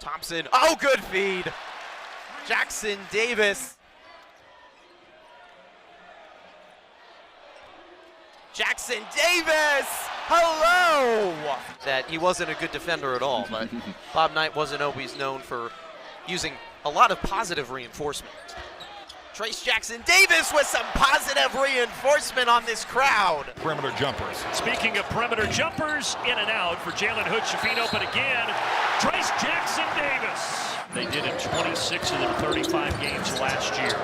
Thompson, oh, good feed. Jackson Davis. Jackson Davis, hello! That he wasn't a good defender at all, but Bob Knight wasn't always known for using a lot of positive reinforcement. Trayce Jackson Davis with some positive reinforcement on this crowd. Perimeter jumpers. Speaking of perimeter jumpers, in and out for Jalen Hood-Schifino, but again, Trayce Jackson Davis. They did in 26 of their 35 games last year.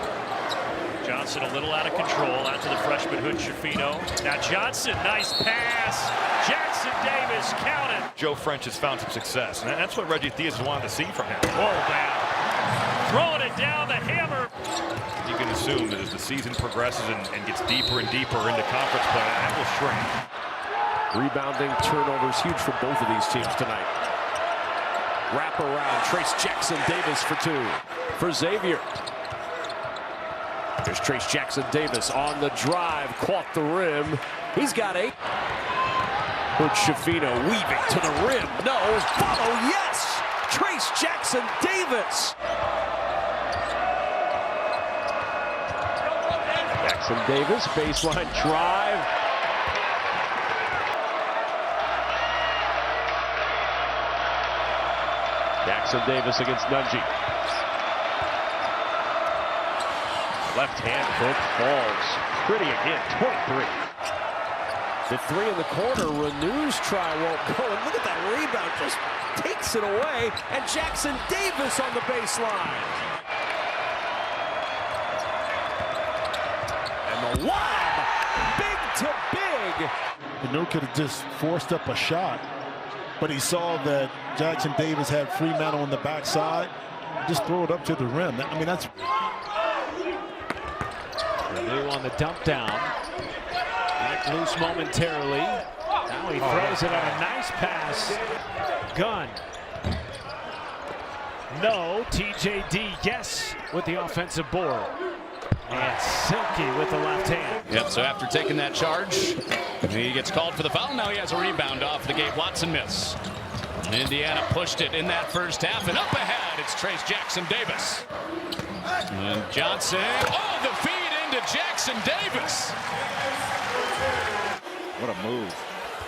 Johnson a little out of control, out to the freshman Hood-Schifino. Now Johnson, nice pass. Jackson Davis counted. Joe French has found some success, and that's what Reggie Theus wanted to see from him. Whoa, down. Throwing it down the hammer. You can assume that as the season progresses and gets deeper and deeper into conference play, that will shrink. Rebounding, turnovers, huge for both of these teams tonight. Wrap around, Trayce Jackson Davis for two. For Xavier. There's Trayce Jackson Davis on the drive, caught the rim. He's got 8. Hood-Schifino weaving to the rim. No, follow, yes! Trayce Jackson Davis. Jackson Davis, baseline drive. Jackson Davis against Nunji. Left hand hook falls. Pretty again, 23. The three in the corner, Renew's try won't go. And look at that rebound, just takes it away. And Jackson Davis on the baseline. And the lob, big to big. Renew could have just forced up a shot, but he saw that Jackson Davis had Fremantle on the backside. Just throw it up to the rim. I mean, that's... Renew on the dump down. Back loose momentarily. Now he throws it on a nice pass. Gunn. No. TJD, yes, with the offensive board. And Silky with the left hand. Yep, so after taking that charge, he gets called for the foul. Now he has a rebound off the Gabe Watson miss. Indiana pushed it in that first half, and up ahead, it's Trayce Jackson Davis. And Johnson, oh, the feed into Jackson Davis. What a move.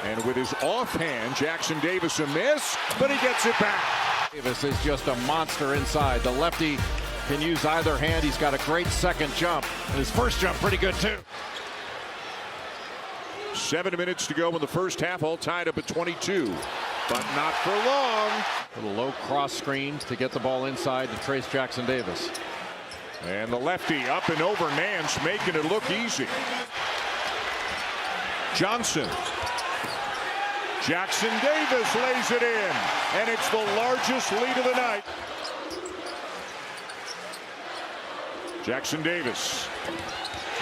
And with his offhand, Jackson Davis a miss, but he gets it back. Davis is just a monster inside. The lefty can use either hand. He's got a great second jump. His first jump pretty good too. 7 minutes to go in the first half, all tied up at 22, but not for long. Little low cross screens to get the ball inside to Trayce Jackson Davis. And the lefty up and over Nance, making it look easy. Johnson. Jackson Davis lays it in, and it's the largest lead of the night. Jackson Davis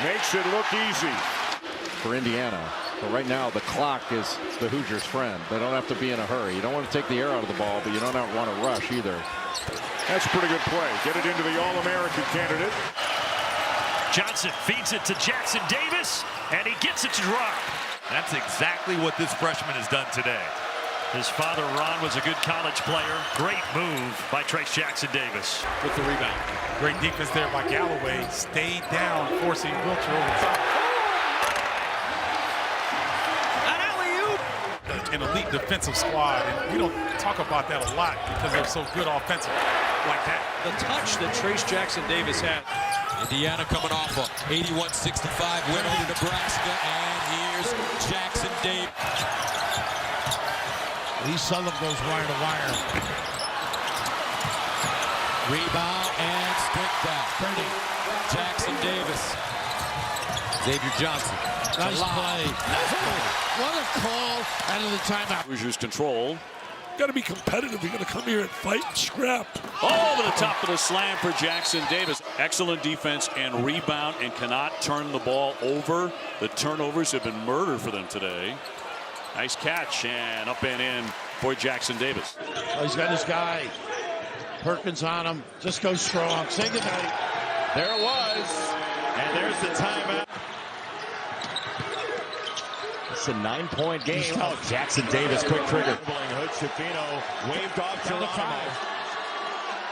makes it look easy. For Indiana. But right now the clock is the Hoosiers' friend. They don't have to be in a hurry. You don't want to take the air out of the ball, but you don't want to rush either. That's a pretty good play. Get it into the All-American candidate. Johnson feeds it to Jackson Davis, and he gets it to drop. That's exactly what this freshman has done today. His father, Ron, was a good college player. Great move by Trayce Jackson Davis. With the rebound. Great defense there by Galloway. Stayed down, forcing Wilcher over top. An alley-oop! An elite defensive squad, and we don't talk about that a lot because they're so good offensively like that. The touch that Trayce Jackson Davis had. Indiana coming off a 81-65 win over Nebraska, and here's Jackson Davis. Lee Sullivan goes wire to wire. Rebound and straight down. Jackson Davis. Xavier Johnson. Nice play. What a call out of the timeout. Hoosiers control. Got to be competitive. You got to come here and fight and scrap. Over the top of the slam for Jackson Davis. Excellent defense and rebound, and cannot turn the ball over. The turnovers have been murder for them today. Nice catch, and up and in for Jackson Davis. Oh, he's got his guy. Perkins on him. Just go strong. Say goodnight. There it was. And there's the timeout. It's a 9-point game. Oh, Jackson Davis, quick trigger. Hood-Schifino waved off to the 5.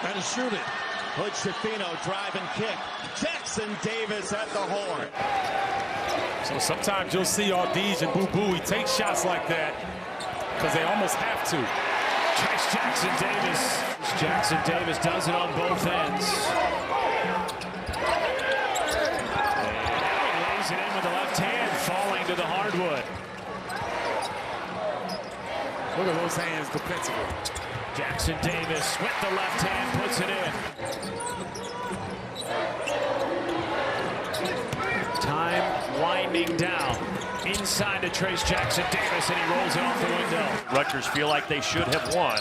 Trying to shoot it. Hood Schifino drive and kick. Jackson Davis at the horn. So sometimes you'll see Audige and Boo Boo. He takes shots like that because they almost have to. Trayce Jackson Davis. Jackson Davis does it on both ends. And now he lays it in with the left hand, falling to the hardwood. Look at those hands defensively. Jackson Davis with the left hand puts it in. Time winding down. Inside to Trayce Jackson Davis, and he rolls it off the window. Rutgers feel like they should have won.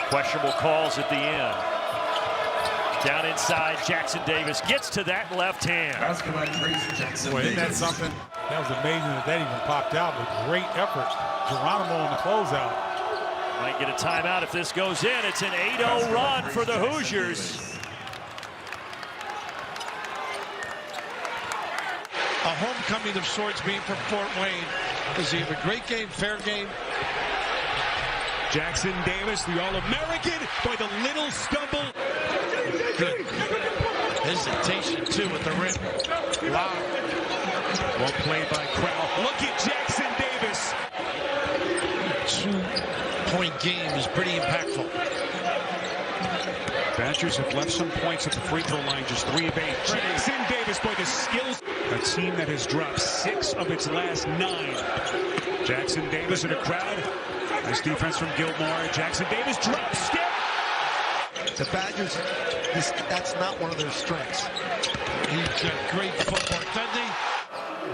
Questionable calls at the end. Down inside, Jackson Davis gets to that left hand. Boy, isn't that something? That was amazing that even popped out with great effort. Geronimo on the closeout. Might get a timeout if this goes in. It's an 8-0 run for the Hoosiers. A homecoming of sorts being from Fort Wayne. Does he have a great game, fair game? Jackson Davis, the All-American, by the little stumble. Good hesitation, too, with the rim. Wow. Well played by Crowell. Look at Jackson Davis. 2-point game is pretty impactful. Badgers have left some points at the free throw line, just 3 of 8. Jackson Davis, by the skills. A team that has dropped 6 of its last 9. Jackson Davis in a crowd. Nice defense from Gilmore. Jackson Davis drop step. The Badgers, that's not one of their strengths. He's got great footwork, doesn't he?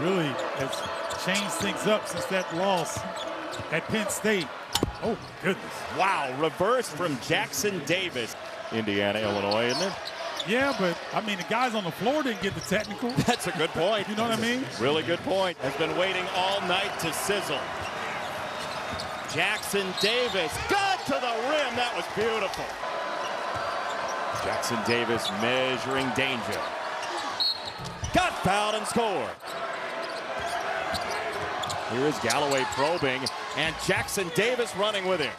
Really has changed things up since that loss at Penn State. Oh, goodness. Wow, reverse from Jackson Davis. Indiana, Illinois, isn't it? Yeah, but, I mean, the guys on the floor didn't get the technical. That's a good point. You know what I mean? Really good point. Has been waiting all night to sizzle. Jackson Davis got to the rim. That was beautiful. Jackson Davis measuring danger. Got fouled and scored. Here is Galloway probing, and Jackson Davis running with him.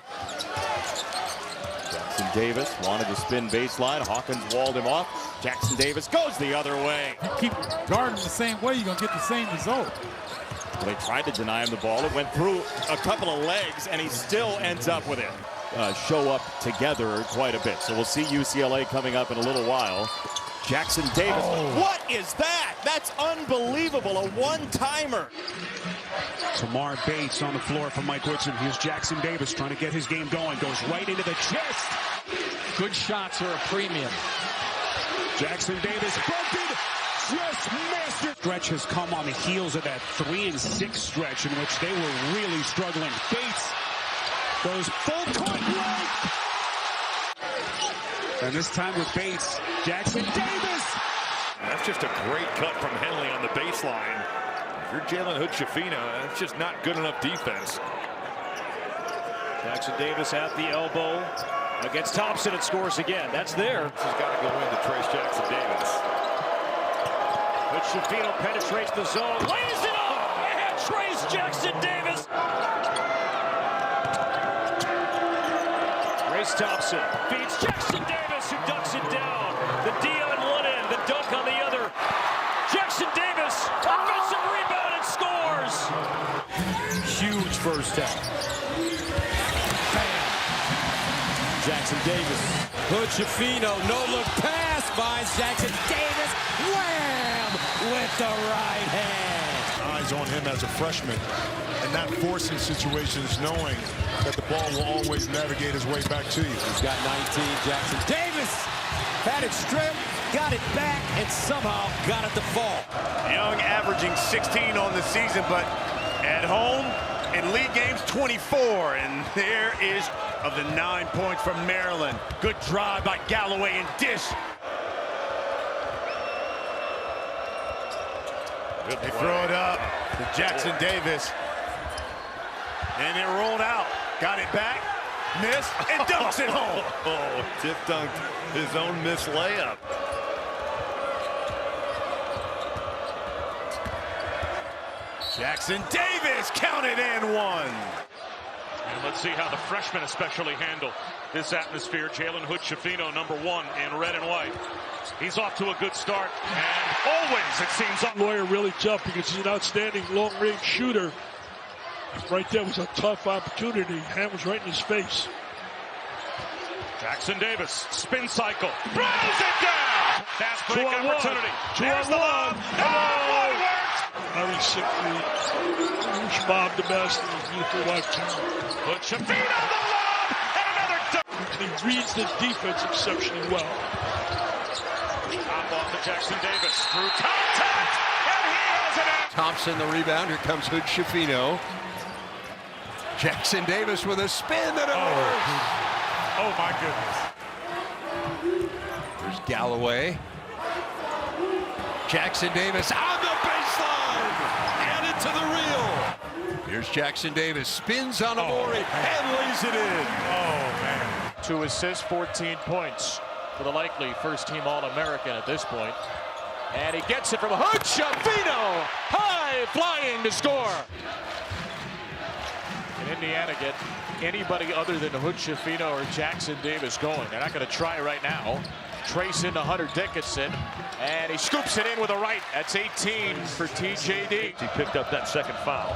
Jackson Davis wanted to spin baseline. Hawkins walled him off. Jackson Davis goes the other way. You keep guarding the same way, you're going to get the same result. They tried to deny him the ball. It went through a couple of legs, and he still ends up with it. Show up together quite a bit. So we'll see UCLA coming up in a little while. Jackson Davis. Oh. What is that? That's unbelievable. A one-timer. Tamar Bates on the floor for Mike Woodson. Here's Jackson Davis trying to get his game going. Goes right into the chest. Good shots are a premium. Jackson Davis bunted. Just master. Stretch has come on the heels of that 3-6 stretch in which they were really struggling. Bates goes full court right. And this time with Bates, Jackson Davis. That's just a great cut from Henley on the baseline. If you're Jalen Hood-Schifino, that's just not good enough defense. Jackson Davis at the elbow against Thompson and scores again. That's there. This has got to go into Trayce Jackson Davis. But Schifino penetrates the zone, lays it up, and Trayce Jackson Davis. Race Thompson feeds Jackson Davis, who ducks it down. The D on one end, the dunk on the other. Jackson Davis, offensive rebound and scores. Huge first half. Bam. Jackson Davis. Hood Schifino, no-look pass, finds Jackson Davis. Wham! With the right hand. Eyes on him as a freshman and not forcing situations, knowing that the ball will always navigate his way back to you. He's got 19, Jackson Davis. Had it stripped, got it back, and somehow got it to fall. Young averaging 16 on the season, but at home in league games 24. And there is of the 9 points from Maryland. Good drive by Galloway and dish. They throw it up to Jackson Davis. And it rolled out. Got it back. Missed and dunks it home. Oh, tip dunked his own missed layup. Jackson Davis counted and one. And Let's see how the freshmen especially handle this atmosphere. Jalen Hood-Schifino, #1 in red and white. He's off to a good start, and always, it seems, Lawyer really tough because he's an outstanding long-range shooter. Right there was a tough opportunity. Hand was right in his face. Jackson Davis, spin cycle, throws it down! Fast break opportunity. There's the lob. Oh, it worked! Very sickly. Who's Bob the best in his beautiful lifetime. Hood-Schifino, the lob, and another dunk! And he reads the defense exceptionally well. Top off to Jackson Davis, through contact, and he has it out! Thompson the rebound, here comes Hood-Schifino. Jackson Davis with a spin and a miss. Oh my goodness. There's Galloway. Jackson Davis on the baseline. Added to the reel. Here's Jackson Davis. Spins on Amori and lays it in. Oh, man. 2 assists, 14 points for the likely first-team All-American at this point. And he gets it from Hood-Schifino. High flying to score. And Indiana get anybody other than Hood-Schifino or Jackson Davis going. They're not going to try right now. Trayce into Hunter Dickinson, and he scoops it in with a right. That's 18 for TJD. He picked up that second foul.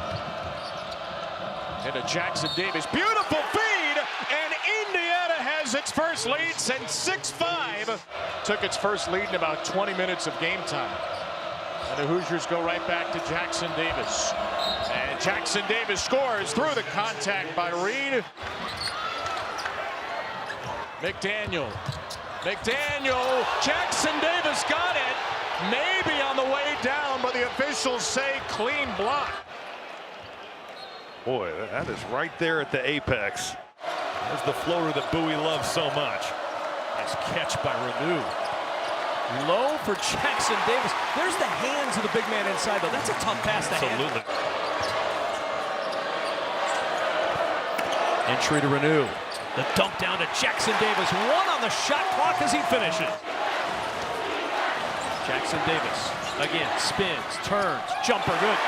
Into Jackson Davis. Beautiful feed, and Indiana has its first lead since 6-5. Took its first lead in about 20 minutes of game time. And the Hoosiers go right back to Jackson Davis. And Jackson Davis scores through the contact by Reed. McDaniel. Jackson Davis got it. Maybe on the way down, but the officials say clean block. Boy, that is right there at the apex. There's the floater that Bowie loves so much. Nice catch by Renew. Low for Jackson Davis. There's the hands of the big man inside, though. That's a tough pass to handle. Absolutely. Entry to Renew. The dump down to Jackson Davis. 1 on the shot clock as he finishes. Jackson Davis again spins, turns, jumper good.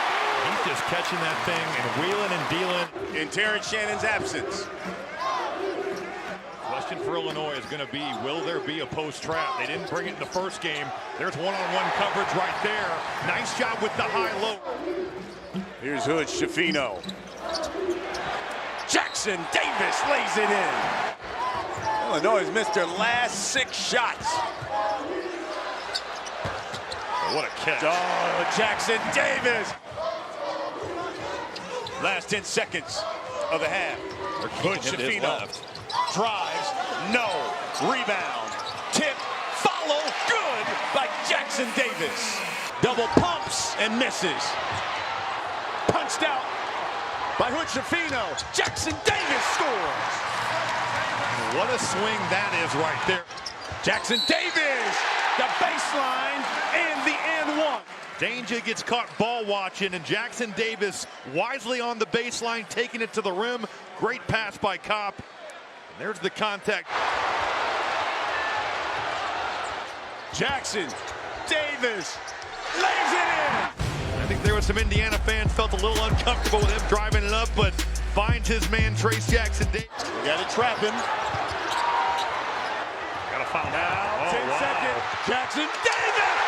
He's just catching that thing and wheeling and dealing. In Terrence Shannon's absence. Question for Illinois is going to be, will there be a post trap? They didn't bring it in the first game. There's one-on-one coverage right there. Nice job with the high-low. Here's Hood-Schifino. Jackson Davis lays it in. Illinois has missed their last 6 shots. What a catch. Oh, Jackson Davis. Last 10 seconds of the half. Hood-Schifino drives, no. Rebound, tip, follow, good by Jackson Davis. Double pumps and misses. Punched out by Hood-Schifino. Jackson Davis scores. What a swing that is right there. Jackson Davis, the baseline and the and one. Danger gets caught ball watching, and Jackson Davis wisely on the baseline, taking it to the rim. Great pass by Kopp. And there's the contact. Jackson Davis lays it in. I think there was some Indiana fans felt a little uncomfortable with him driving it up, but finds his man Trayce Jackson Davis. We got to trap him. Got a foul now. 10 seconds. Jackson Davis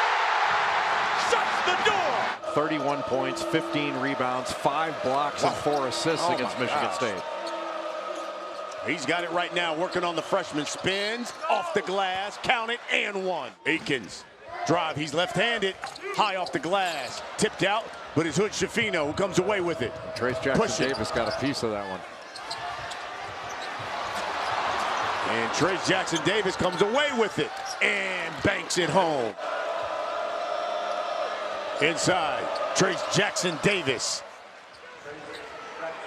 shuts the door. 31 points, 15 rebounds, 5 blocks, and 4 assists against Michigan State. He's got it right now, working on the freshman. Spins, off the glass, count it, and one. Aikens, drive, he's left-handed, high off the glass. Tipped out, but it's Hood-Schifino who comes away with it. Trayce Jackson Davis got a piece of that one. And Trayce Jackson Davis comes away with it and banks it home. Inside, Trayce Jackson Davis.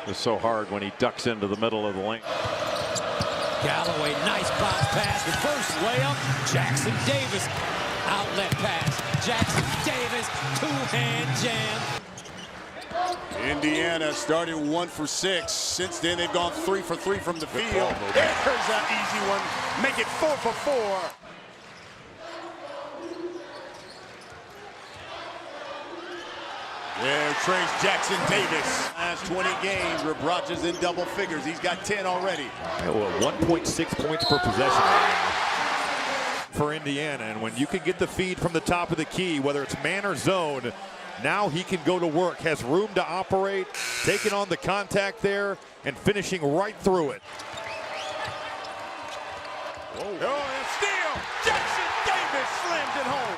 It's so hard when he ducks into the middle of the lane. Galloway, nice bounce pass. The first layup, Jackson Davis. Outlet pass. Jackson Davis, 2-hand jam. Indiana started 1 for 6. Since then, they've gone 3 for 3 from the field. There's an easy one. Make it 4 for 4. There, Trayce Jackson Davis. Last 20 games, Rogers in double figures. He's got 10 already. 1.6 points per possession for Indiana. And when you can get the feed from the top of the key, whether it's man or zone, now he can go to work, has room to operate, taking on the contact there and finishing right through it. Oh, and a steal! Jackson Davis slams it home.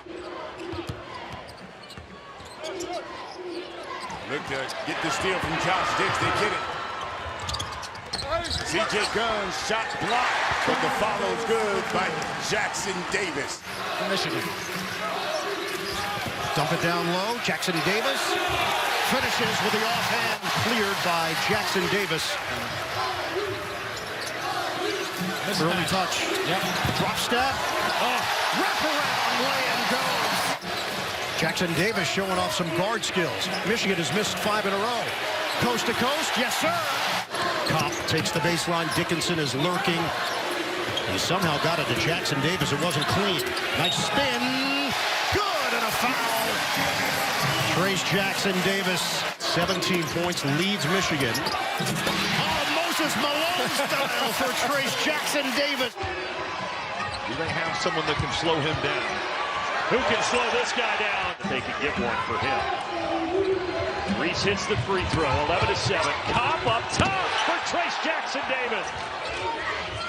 Look to get the steal from Josh Dix. They get it. C.J. Gunn's shot blocked, but the follow's good by Jackson Davis. Michigan. Dump it down low. Jackson Davis finishes with the offhand, cleared by Jackson Davis. Early touch. Yep. Drop step. Wraparound lay-in goes. Jackson Davis showing off some guard skills. Michigan has missed 5 in a row. Coast to coast. Yes, sir. Kopp takes the baseline. Dickinson is lurking. He somehow got it to Jackson Davis. It wasn't clean. Nice spin. Good, and a foul. Trayce Jackson Davis, 17 points, leads Michigan. Oh, Moses Malone style for Trayce Jackson Davis. Do they have someone that can slow him down? Who can slow this guy down? They can get one for him. Reese hits the free throw, 11-7. Kopp up top for Trayce Jackson Davis.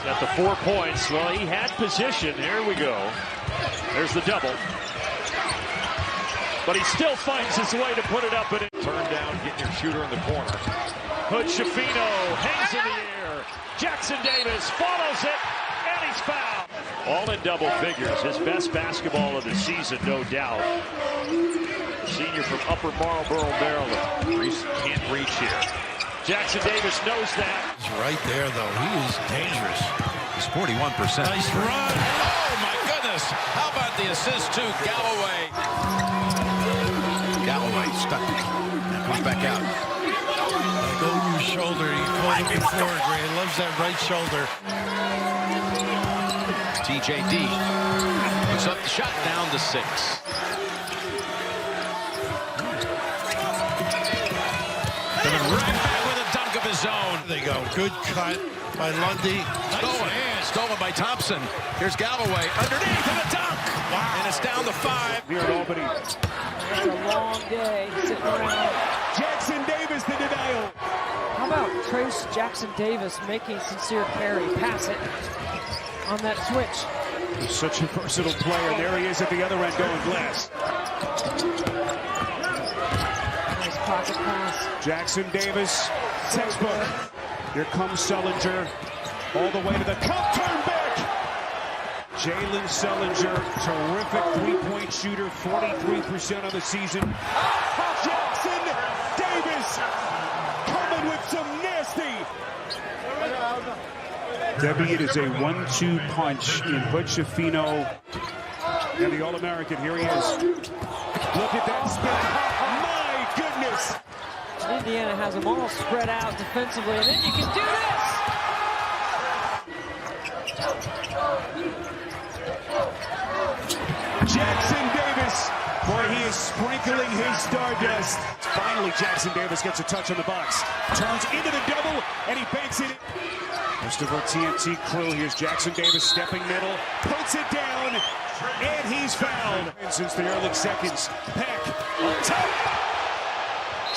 Got the 4 points. Well, he had position. Here we go. There's the double. But he still finds his way to put it up. And Turn down, getting your shooter in the corner. Hood Schifino hangs in the air. Jackson Davis follows it, and he's fouled. All in double figures. His best basketball of the season, no doubt. Senior from Upper Marlboro, Maryland. Reese can't reach here. Jackson Davis knows that. He's right there, though. He is dangerous. He's 41%. Nice run. Oh, my goodness. How about the assist to Galloway? Galloway stuck. Now comes back out. Go your shoulder. He called it before, Gray. He loves that right shoulder. TJD puts up the shot, down to 6. Right back with a dunk of his own. There you go. Good cut by Lundy. Stolen by Thompson. Here's Galloway underneath and a dunk. Wow. And it's down to 5. Here at Albany. It's a long day sitting around. Jackson Davis, the denial. How about Trayce Jackson Davis making sincere carry, pass it on that switch. He's such a versatile player. There he is at the other end going glass. Nice pocket pass. Jackson Davis, textbook. Here comes Sullinger. All the way to the cup, turn back. Jalen Sullinger, terrific three-point shooter, 43% on the season. Jackson Davis coming with some nasty. Debbie, it is a 1-2 punch in Hood Schifino. And the All-American, here he is. Look at that spin. My goodness. Indiana has them all spread out defensively, and then you can do this. Jackson Davis, boy, he is sprinkling his stardust. Finally, Jackson Davis gets a touch on the box. Turns into the double, and he banks it. Most of our TNT crew. Here's Jackson Davis stepping middle, puts it down, and he's fouled. And since the early seconds, Peck on top.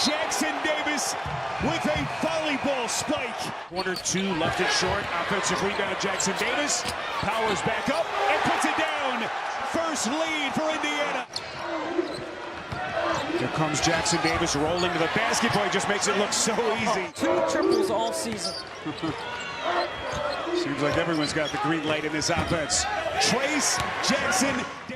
Jackson Davis with a volleyball spike. 1 or 2 left it short. Offensive rebound, Jackson Davis powers back up and puts it down. First lead for Indiana. Here comes Jackson Davis rolling to the basket. Boy, just makes it look so easy. 2 triples all season. Seems like everyone's got the green light in this offense. Trayce Jackson Davis.